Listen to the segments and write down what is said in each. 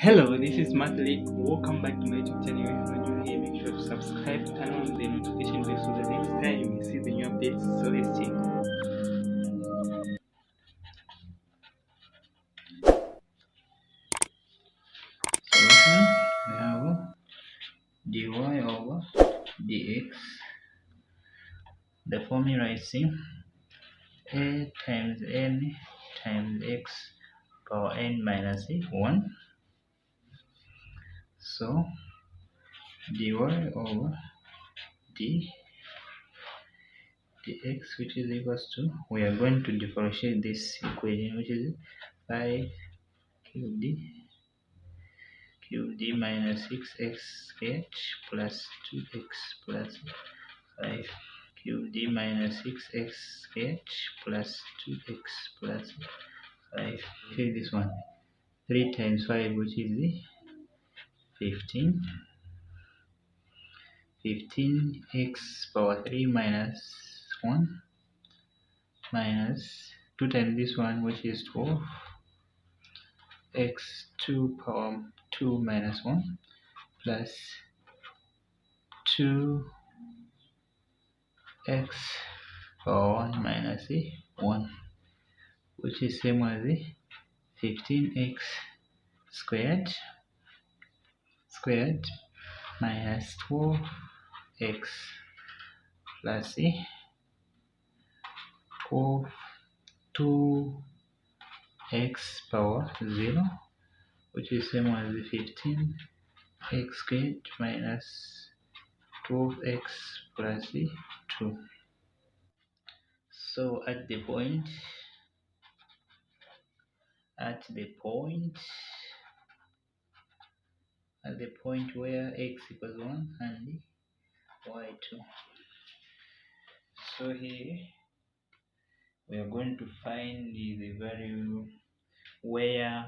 Hello, this is Mathslech. Welcome back to my YouTube channel. If you are new here, make sure to subscribe, turn on the notification bell so the next time you see the new updates. So let's check. Solution, we have dy over dx. The formula is a times n times x power n minus 1. So dy over dx, which is equals to, we are going to differentiate this equation, which is 5 cubed minus 6x squared plus 2x plus 5 cubed minus 6x squared plus 2x plus 5. Take this one. 3 times 5, which is the 15. 15x power 3 minus 1 minus 2 times this one, which is 12 x 2 power 2 minus 1 plus 2 x power 1 minus 1, which is same as the 15x squared minus 12x plus 12 2x power 0, which is same as the 15x squared minus 12x plus 2. So at the point where x equals 1 and y 2. So here we are going to find the value where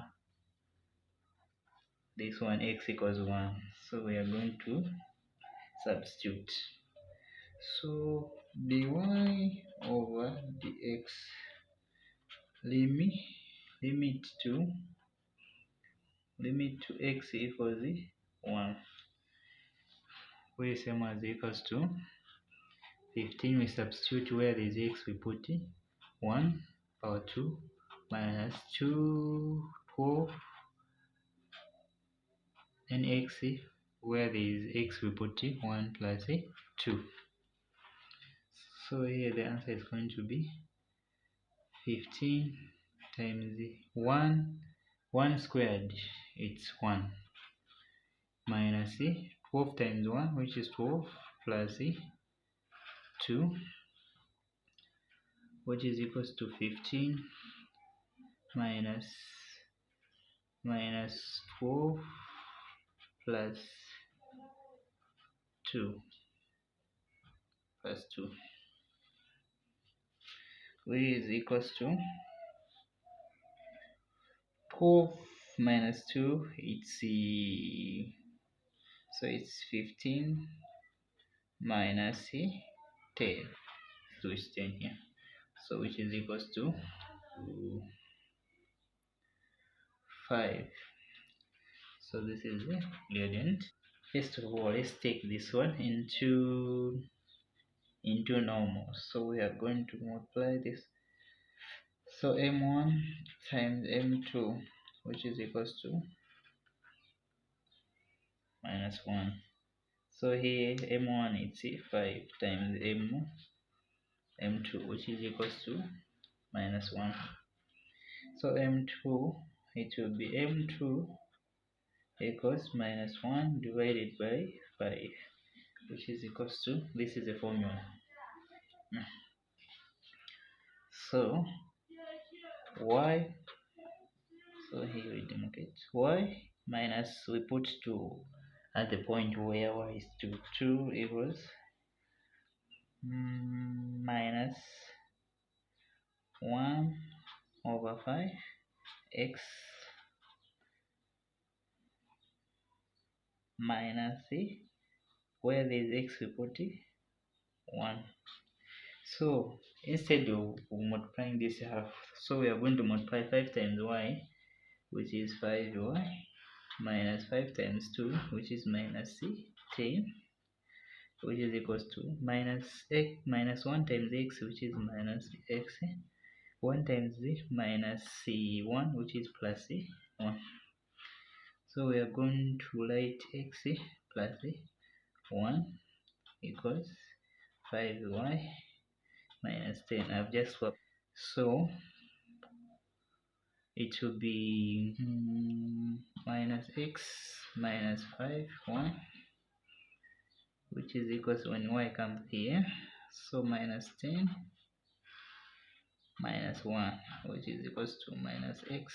this one x equals 1. So we are going to substitute. So dy over dx limit to x equals 1, where same as equals to 15. We substitute where there is x, we put 1 power 2 minus 2 12, and x, where there is x, we put 1 plus 2. So here the answer is going to be 15 times 1 squared, it's 1, minus 12 times 1, which is 12, plus 2, which is equals to 15 minus 12 plus 2 which is equals to 12 minus 2, so it's 15 minus 10, so it's 10 here, so which is equals to 5. So this is the gradient. First of all, let's take this one into normal. So we are going to multiply this. So m1 times m2, which is equals to minus 1. So here m1 it's 5 times m2, which is equals to minus 1. So m2, it will be m2 equals minus 1 divided by 5, which is equals to, this is the formula. So y, so here we demarcate y minus, we put 2 at the point where y is 2 equals minus 1 over 5 x minus where there is x, we put 1. So instead of multiplying this half, so we are going to multiply 5 times y, which is 5y minus 5 times 2, which is minus 10, which is equals to minus 1 times x, which is minus x, 1 times z minus c1, which is plus c1. So we are going to write x plus 1 equals 5y minus 10. I've just swapped. So it will be minus x minus 5y, which is equals when y comes here. So minus 10 minus 1, which is equals to minus x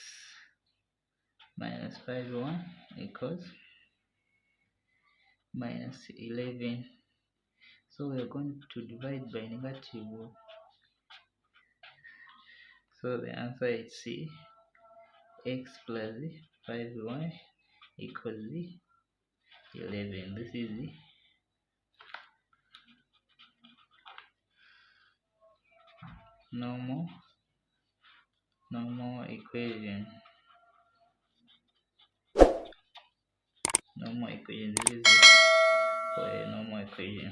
minus 5y equals minus 11. So we are going to divide by negative. So the answer is C. X plus 5y equals 11. This is the normal equation. This is for a normal equation.